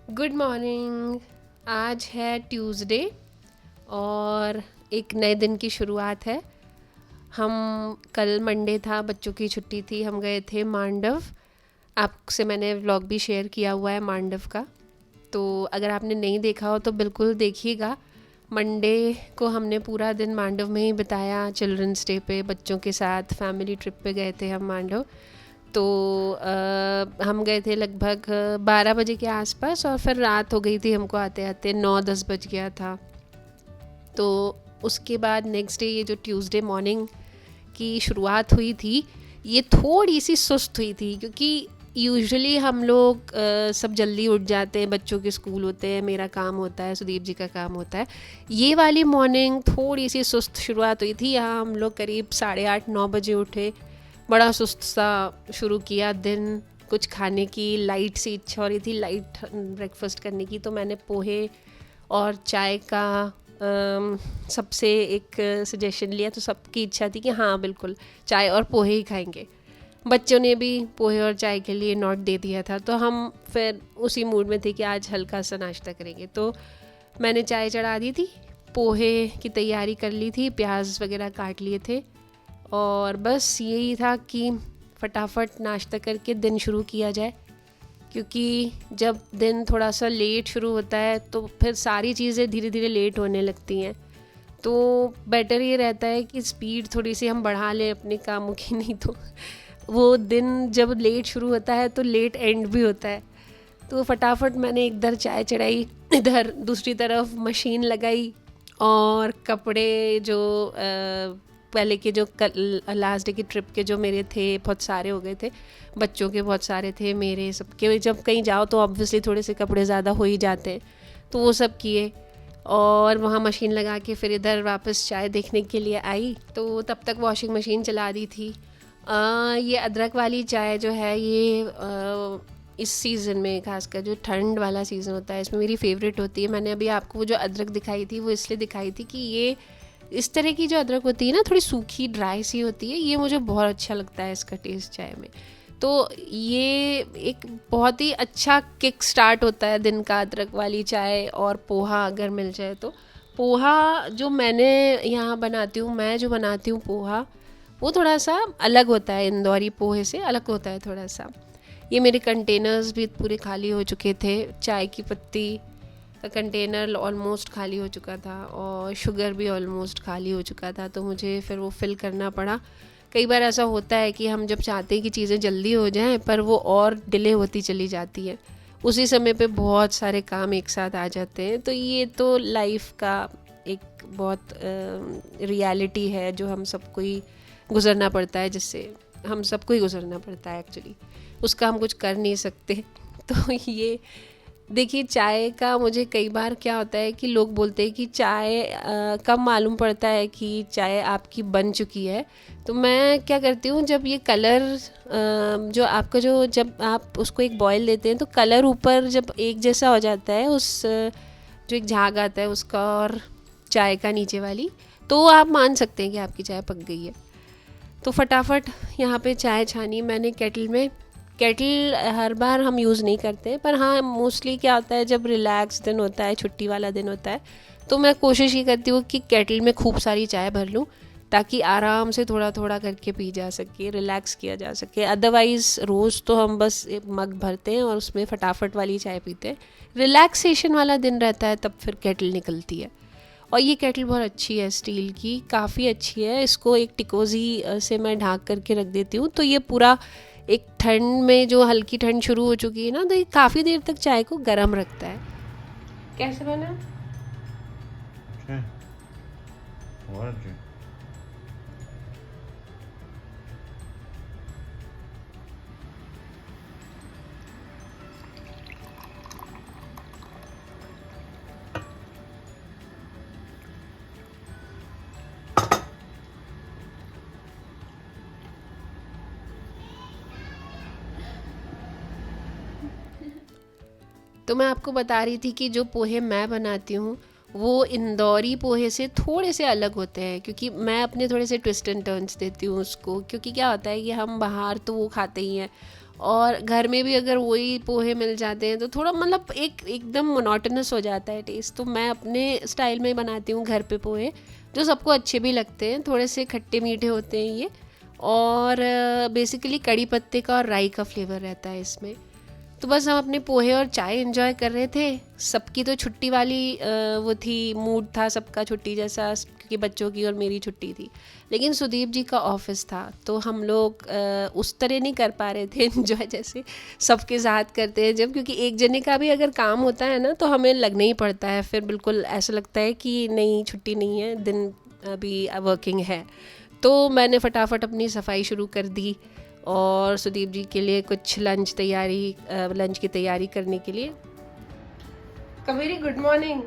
Good morning. आज है Tuesday और एक नए दिन की शुरुआत है। हम कल मंडे था, बच्चों की छुट्टी थी, हम गए थे मांडव। आपसे मैंने व्लॉग भी शेयर किया हुआ है मांडव का, तो अगर आपने नहीं देखा हो तो बिल्कुल देखिएगा। मंडे को हमने पूरा दिन मांडव में ही बिताया, चिल्ड्रंस डे पे बच्चों के साथ फैमिली ट्रिप पे गए थे हम मांडव। तो हम गए थे लगभग 12 बजे के आसपास और फिर रात हो गई थी हमको आते आते, 9-10 बज गया था। तो उसके बाद नेक्स्ट डे, ये जो ट्यूसडे मॉर्निंग की शुरुआत हुई थी, ये थोड़ी सी सुस्त हुई थी क्योंकि यूजुअली हम लोग सब जल्दी उठ जाते हैं, बच्चों के स्कूल होते हैं, मेरा काम होता है, सुदीप जी का काम होता है। ये वाली मॉर्निंग थोड़ी सी सुस्त शुरुआत हुई थी। यहाँ हम लोग करीब 8:30-9 बजे उठे, बड़ा सुस्त सा शुरू किया दिन। कुछ खाने की लाइट सी इच्छा हो रही थी, लाइट ब्रेकफास्ट करने की, तो मैंने पोहे और चाय का सबसे एक सजेशन लिया। तो सबकी इच्छा थी कि हाँ बिल्कुल चाय और पोहे ही खाएंगे। बच्चों ने भी पोहे और चाय के लिए नोट दे दिया था, तो हम फिर उसी मूड में थे कि आज हल्का सा नाश्ता करेंगे। तो मैंने चाय चढ़ा दी थी, पोहे की तैयारी कर ली थी, प्याज वगैरह काट लिए थे और बस यही था कि फटाफट नाश्ता करके दिन शुरू किया जाए। क्योंकि जब दिन थोड़ा सा लेट शुरू होता है तो फिर सारी चीज़ें धीरे धीरे लेट होने लगती हैं। तो बेटर ये रहता है कि स्पीड थोड़ी सी हम बढ़ा लें अपने कामों की, नहीं तो वो दिन जब लेट शुरू होता है तो लेट एंड भी होता है। तो फटाफट मैंने इधर चाय चढ़ाई, इधर दूसरी तरफ मशीन लगाई और कपड़े जो पहले के जो लास्ट डे की ट्रिप के जो मेरे थे, बहुत सारे हो गए थे, बच्चों के बहुत सारे थे, मेरे सबके। जब कहीं जाओ तो ऑब्वियसली थोड़े से कपड़े ज़्यादा हो ही जाते हैं, तो वो सब किए और वहाँ मशीन लगा के फिर इधर वापस चाय देखने के लिए आई। तो तब तक वॉशिंग मशीन चला दी थी। ये अदरक वाली चाय जो है, ये इस सीज़न में, खासकर जो ठंड वाला सीज़न होता है, इसमें मेरी फेवरेट होती है। मैंने अभी आपको वो जो अदरक दिखाई थी वो इसलिए दिखाई थी कि ये इस तरह की जो अदरक होती है ना, थोड़ी सूखी ड्राई सी होती है, ये मुझे बहुत अच्छा लगता है इसका टेस्ट चाय में। तो ये एक बहुत ही अच्छा किक स्टार्ट होता है दिन का, अदरक वाली चाय और पोहा अगर मिल जाए तो। पोहा जो मैंने यहाँ बनाती हूँ, मैं जो बनाती हूँ पोहा, वो थोड़ा सा अलग होता है, इंदौरी पोहे से अलग होता है थोड़ा सा। ये मेरे कंटेनर्स भी पूरे खाली हो चुके थे, चाय की पत्ती का कंटेनर ऑलमोस्ट खाली हो चुका था और शुगर भी ऑलमोस्ट खाली हो चुका था, तो मुझे फिर वो फिल करना पड़ा। कई बार ऐसा होता है कि हम जब चाहते हैं कि चीज़ें जल्दी हो जाएं पर वो और डिले होती चली जाती है, उसी समय पे बहुत सारे काम एक साथ आ जाते हैं। तो ये तो लाइफ का एक बहुत रियलिटी है जो हम सबको ही गुजरना पड़ता है, जिससे हम सबको ही गुजरना पड़ता है एक्चुअली, उसका हम कुछ कर नहीं सकते। तो ये देखिए, चाय का मुझे कई बार क्या होता है कि लोग बोलते हैं कि चाय कब मालूम पड़ता है कि चाय आपकी बन चुकी है। तो मैं क्या करती हूँ, जब ये कलर जो आपका जो जब आप उसको एक बॉयल देते हैं तो कलर ऊपर जब एक जैसा हो जाता है, उस जो एक झाग आता है उसका और चाय का नीचे वाली, तो आप मान सकते हैं कि आपकी चाय पक गई है। तो फटाफट यहाँ पे चाय छानी मैंने केटल में। केटल हर बार हम यूज़ नहीं करते, पर हाँ मोस्टली क्या होता है, जब रिलैक्स दिन होता है, छुट्टी वाला दिन होता है, तो मैं कोशिश ये करती हूँ कि केटल में खूब सारी चाय भर लूँ ताकि आराम से थोड़ा थोड़ा करके पी जा सके, रिलैक्स किया जा सके। अदरवाइज़ रोज़ तो हम बस एक मग भरते हैं और उसमें फटाफट वाली चाय पीते हैं। रिलैक्सेशन वाला दिन रहता है तब फिर केटल निकलती है। और ये केटल बहुत अच्छी है, स्टील की, काफ़ी अच्छी है। इसको एक टिकोजी से मैं ढाँक करके रख देती हूँ, तो ये पूरा एक ठंड में जो हल्की ठंड शुरू हो चुकी है ना, तो ये काफ़ी देर तक चाय को गर्म रखता है। कैसे बना? Okay. What did you? तो मैं आपको बता रही थी कि जो पोहे मैं बनाती हूँ वो इंदौरी पोहे से थोड़े से अलग होते हैं, क्योंकि मैं अपने थोड़े से ट्विस्ट एंड टर्न्स देती हूँ उसको। क्योंकि क्या होता है कि हम बाहर तो वो खाते ही हैं और घर में भी अगर वही पोहे मिल जाते हैं तो थोड़ा मतलब एकदम मोनोटोनस हो जाता है टेस्ट। तो मैं अपने स्टाइल में बनाती हूँ घर पे पोहे, जो सबको अच्छे भी लगते हैं, थोड़े से खट्टे मीठे होते हैं ये, और बेसिकली कड़ी पत्ते का और राई का फ्लेवर रहता है इसमें। तो बस हम अपने पोहे और चाय एंजॉय कर रहे थे। सबकी तो छुट्टी वाली वो थी, मूड था सबका छुट्टी जैसा, क्योंकि बच्चों की और मेरी छुट्टी थी। लेकिन सुदीप जी का ऑफिस था, तो हम लोग उस तरह नहीं कर पा रहे थे एंजॉय जैसे सबके साथ करते हैं जब, क्योंकि एक जने का भी अगर काम होता है ना तो हमें लगना ही पड़ता है, फिर बिल्कुल ऐसा लगता है कि नहीं छुट्टी नहीं है, दिन अभी वर्किंग है। तो मैंने फटाफट अपनी सफाई शुरू कर दी और सुदीप जी के लिए कुछ लंच की तैयारी करने के लिए। Kaveri good morning.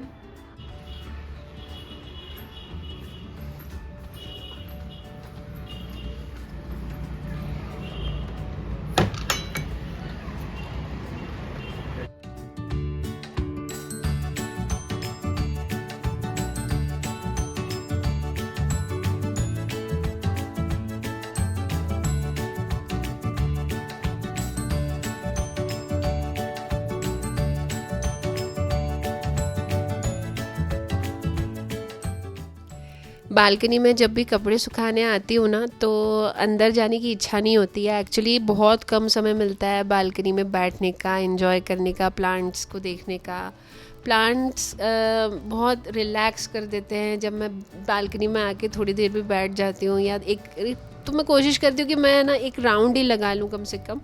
बालकनी में जब भी कपड़े सुखाने आती हूँ ना तो अंदर जाने की इच्छा नहीं होती है। एक्चुअली बहुत कम समय मिलता है बालकनी में बैठने का, एंजॉय करने का, प्लांट्स को देखने का। प्लांट्स बहुत रिलैक्स कर देते हैं जब मैं बालकनी में आके थोड़ी देर भी बैठ जाती हूँ, या तो मैं कोशिश करती हूँ कि मैं ना एक राउंड ही लगा लूँ कम से कम,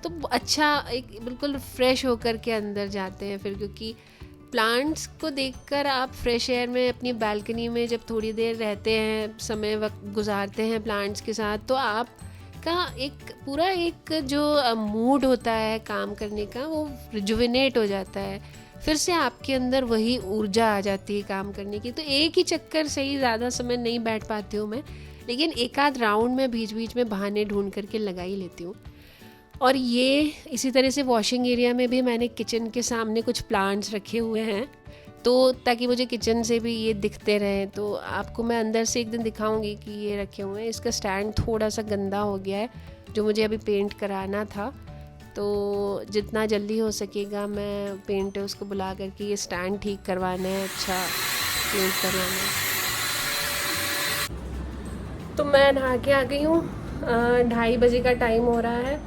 तो अच्छा एक बिल्कुल फ्रेश होकर के अंदर जाते हैं फिर। क्योंकि प्लांट्स को देखकर आप फ्रेश एयर में अपनी बालकनी में जब थोड़ी देर रहते हैं, समय वक्त गुजारते हैं प्लांट्स के साथ, तो आपका एक पूरा एक जो मूड होता है काम करने का वो रिजुविनेट हो जाता है। फिर से आपके अंदर वही ऊर्जा आ जाती है काम करने की। तो एक ही चक्कर से ही ज़्यादा समय नहीं बैठ पाती हूँ मैं, लेकिन एक आध राउंड में बीच बीच में बहाने ढूंढ करके लगा ही लेती हूँ। और ये इसी तरह से वॉशिंग एरिया में भी मैंने किचन के सामने कुछ प्लांट्स रखे हुए हैं, तो ताकि मुझे किचन से भी ये दिखते रहें। तो आपको मैं अंदर से एक दिन दिखाऊंगी कि ये रखे हुए हैं। इसका स्टैंड थोड़ा सा गंदा हो गया है, जो मुझे अभी पेंट कराना था, तो जितना जल्दी हो सकेगा मैं पेंटर उसको बुला करके ये स्टैंड ठीक करवाना है, अच्छा पेंट करवाना है। तो मैं नहा के आ गई हूँ, 2:30 बजे का टाइम हो रहा है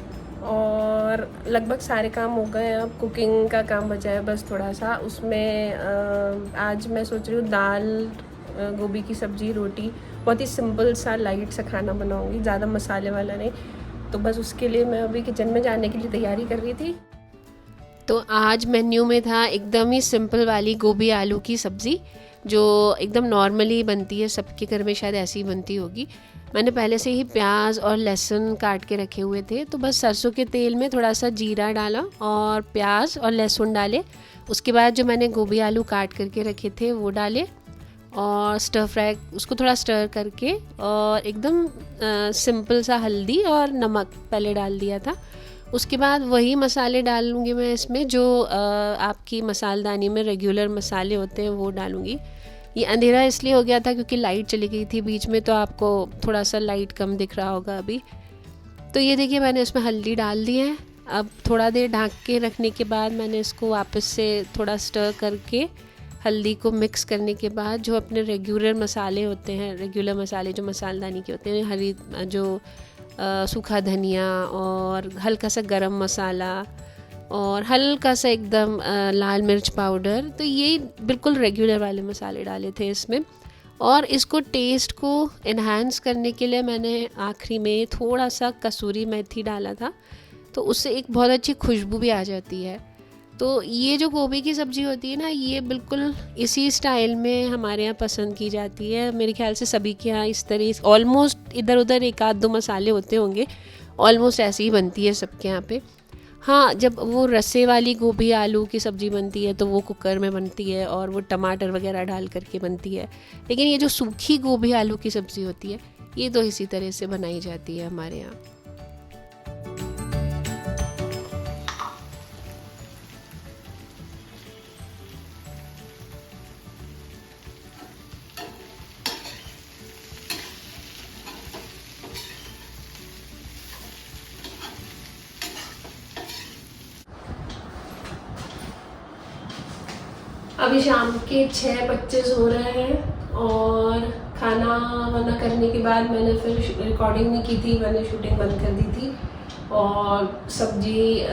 और लगभग सारे काम हो गए हैं। अब कुकिंग का काम बचा है बस थोड़ा सा। उसमें आज मैं सोच रही हूँ दाल, गोभी की सब्ज़ी, रोटी, बहुत ही सिंपल सा लाइट सा खाना बनाऊँगी, ज़्यादा मसाले वाला नहीं। तो बस उसके लिए मैं अभी किचन में जाने के लिए तैयारी कर रही थी। तो आज मेन्यू में था एकदम ही सिंपल वाली गोभी आलू की सब्ज़ी, जो एकदम नॉर्मली बनती है, सबके घर में शायद ऐसी ही बनती होगी। मैंने पहले से ही प्याज और लहसुन काट के रखे हुए थे, तो बस सरसों के तेल में थोड़ा सा जीरा डाला और प्याज और लहसुन डाले। उसके बाद जो मैंने गोभी आलू काट करके रखे थे वो डाले और स्टर फ्राई, उसको थोड़ा स्टर करके, और एकदम सिंपल सा हल्दी और नमक पहले डाल दिया था। उसके बाद वही मसाले डालूँगी मैं इसमें, जो आपकी मसालदानी में रेगुलर मसाले होते हैं वो डालूँगी। ये अंधेरा इसलिए हो गया था क्योंकि लाइट चली गई थी बीच में, तो आपको थोड़ा सा लाइट कम दिख रहा होगा अभी। तो ये देखिए मैंने इसमें हल्दी डाल दी है। अब थोड़ा देर ढक के रखने के बाद मैंने इसको वापस से थोड़ा स्टर करके हल्दी को मिक्स करने के बाद जो अपने रेगुलर मसाले होते हैं, रेगुलर मसाले जो मसालदानी के होते हैं, हरी जो सूखा धनिया और हल्का सा गरम मसाला और हल्का सा एकदम लाल मिर्च पाउडर, तो ये बिल्कुल रेगुलर वाले मसाले डाले थे इसमें। और इसको टेस्ट को इन्हांस करने के लिए मैंने आखिरी में थोड़ा सा कसूरी मेथी डाला था, तो उससे एक बहुत अच्छी खुशबू भी आ जाती है। तो ये जो गोभी की सब्ज़ी होती है ना, ये बिल्कुल इसी स्टाइल में हमारे यहाँ पसंद की जाती है। मेरे ख्याल से सभी के यहाँ इस तरह ऑलमोस्ट इधर उधर एक आध दो मसाले होते होंगे, ऑलमोस्ट ऐसी ही बनती है सबके यहाँ पे। हाँ, जब वो रसे वाली गोभी आलू की सब्ज़ी बनती है तो वो कुकर में बनती है और वो टमाटर वगैरह डाल करके बनती है। लेकिन ये जो सूखी गोभी आलू की सब्ज़ी होती है, ये तो इसी तरह से बनाई जाती है हमारे यहाँ। अभी शाम के 6:25 हो रहे हैं और खाना वाना करने के बाद मैंने फिर रिकॉर्डिंग नहीं की थी, मैंने शूटिंग बंद कर दी थी और सब्जी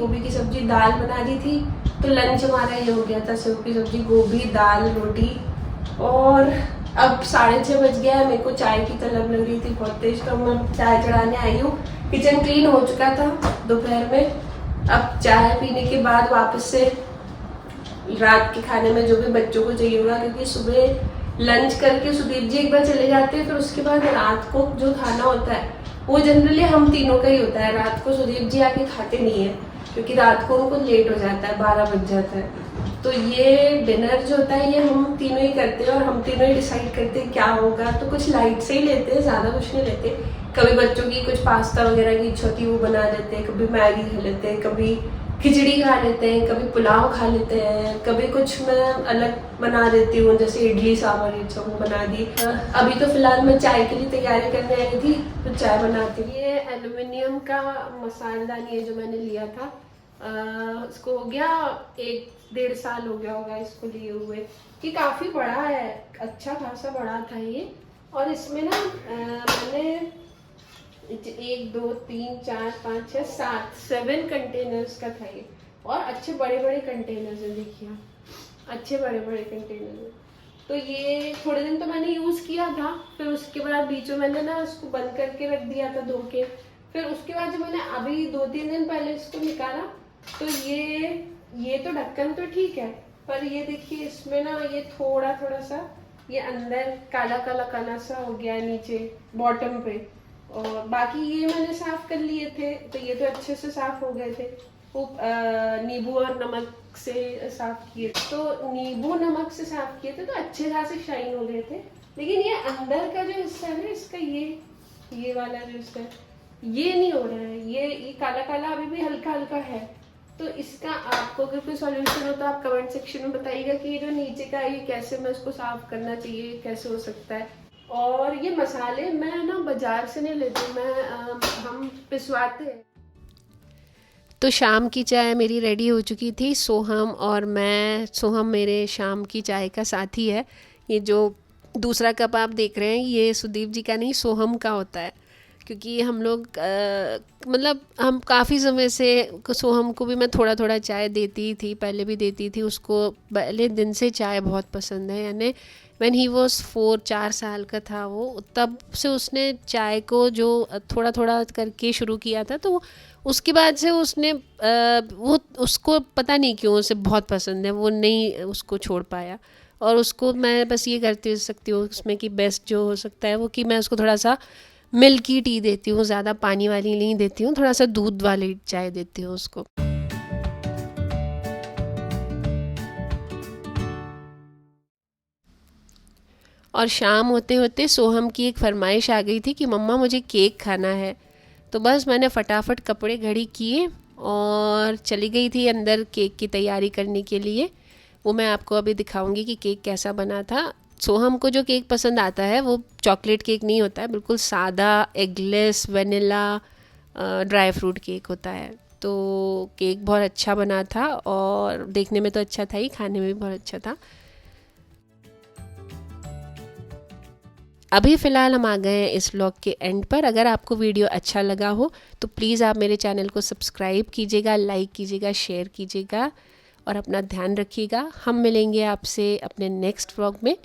गोभी की सब्जी दाल बना दी थी। तो लंच हमारा ये हो गया था, सेव की सब्जी, गोभी, दाल, रोटी। और अब 6:30 बज गया है, मेरे को चाय की तलब लग रही थी बहुत तेज, तो मैं चाय चढ़ाने आई हूँ। किचन क्लीन हो चुका था दोपहर में। अब चाय पीने के बाद वापस से रात के खाने में जो भी बच्चों को चाहिए होगा, क्योंकि सुबह लंच करके सुदीप जी एक बार चले जाते हैं, फिर उसके बाद रात को जो खाना होता है वो जनरली हम तीनों का ही होता है। रात को सुदीप जी आके खाते नहीं है, क्योंकि रात को उनको लेट हो जाता है, 12 बज जाता है। तो ये डिनर जो होता है ये हम तीनों ही करते हैं और हम तीनों ही डिसाइड करते हैं क्या होगा। तो कुछ लाइट से ही लेते हैं, ज़्यादा कुछ नहीं लेते। कभी बच्चों की कुछ पास्ता वगैरह की इच्छा होती है वो बना देते हैं, कभी मैगी खा लेते हैं, कभी खिचड़ी खा लेते हैं, कभी पुलाव खा लेते हैं, कभी कुछ मैं अलग बना देती हूँ, जैसे इडली सांभर ये सब बना दी। अभी तो फिलहाल मैं चाय के लिए तैयारी करने आई थी, तो चाय बनाती हूँ। ये एल्युमिनियम का मसालदानी है जो मैंने लिया था, इसको हो गया 1-1.5 साल हो गया होगा इसको लिए हुए। ये काफ़ी बड़ा है, अच्छा खासा बड़ा था ये। और इसमें ना मैंने 1 2 3 4 5 6 7 कंटेनर्स का था ये, और अच्छे बड़े बड़े कंटेनर्स हैं, देखिए अच्छे बड़े बड़े कंटेनर हैं। तो ये थोड़े दिन तो मैंने यूज़ किया था, फिर उसके बाद बीच में मैंने ना इसको बंद करके रख दिया था धो के। फिर उसके बाद जब मैंने अभी 2-3 दिन पहले इसको निकाला, तो ये तो ढक्कन तो ठीक है, पर ये देखिए इसमें ना ये थोड़ा थोड़ा सा ये अंदर काला काला काला सा हो गया है नीचे बॉटम पे। और बाकी ये मैंने साफ कर लिए थे, तो ये तो अच्छे से साफ हो गए थे। वो नींबू और नमक से साफ किए, तो नींबू नमक से साफ किए थे तो अच्छे खासे शाइन हो गए थे। लेकिन ये अंदर का जो हिस्सा है ना इसका, ये वाला जो हिस्सा है ये नहीं हो रहा है, ये काला काला अभी भी हल्का हल्का है। तो इसका आपको अगर कोई सॉल्यूशन हो तो आप कमेंट सेक्शन में बताइएगा कि ये जो नीचे का है ये कैसे मैं इसको साफ करना चाहिए, कैसे हो सकता है। और ये मसाले मैं ना बाजार से नहीं लेती, हम पिसवाते हैं। तो शाम की चाय मेरी रेडी हो चुकी थी। सोहम मेरे शाम की चाय का साथी है। ये जो दूसरा कप आप देख रहे हैं ये सुदीप जी का नहीं, सोहम का होता है। क्योंकि हम लोग मतलब हम काफ़ी समय से सोहम को भी मैं थोड़ा थोड़ा चाय देती थी, पहले भी देती थी उसको। पहले दिन से चाय बहुत पसंद है, यानी व्हेन ही वॉज 4 साल का था वो, तब से उसने चाय को जो थोड़ा थोड़ा करके शुरू किया था। तो उसके बाद से उसने वो उसको पता नहीं क्यों उसे बहुत पसंद है, वो नहीं उसको छोड़ पाया। और उसको मैं बस ये करती सकती हूँ उसमें कि बेस्ट जो हो सकता है वो कि मैं उसको थोड़ा सा मिल्की टी देती हूँ, ज़्यादा पानी वाली नहीं देती हूँ, थोड़ा सा दूध वाली चाय देती हूँ उसको। और शाम होते होते सोहम की एक फरमाइश आ गई थी कि मम्मा मुझे केक खाना है। तो बस मैंने फटाफट कपड़े घड़ी किए और चली गई थी अंदर केक की तैयारी करने के लिए। वो मैं आपको अभी दिखाऊंगी कि केक कैसा बना था। सोहम को जो केक पसंद आता है वो चॉकलेट केक नहीं होता है, बिल्कुल सादा eggless vanilla dry fruit cake होता है। तो केक बहुत अच्छा बना था और देखने में तो अच्छा था ही, खाने में भी बहुत अच्छा था। अभी फ़िलहाल हम आ गए हैं इस व्लॉग के एंड पर। अगर आपको वीडियो अच्छा लगा हो तो प्लीज़ आप मेरे चैनल को सब्सक्राइब कीजिएगा, लाइक कीजिएगा, शेयर कीजिएगा और अपना ध्यान रखिएगा। हम मिलेंगे आपसे अपने नेक्स्ट व्लॉग में।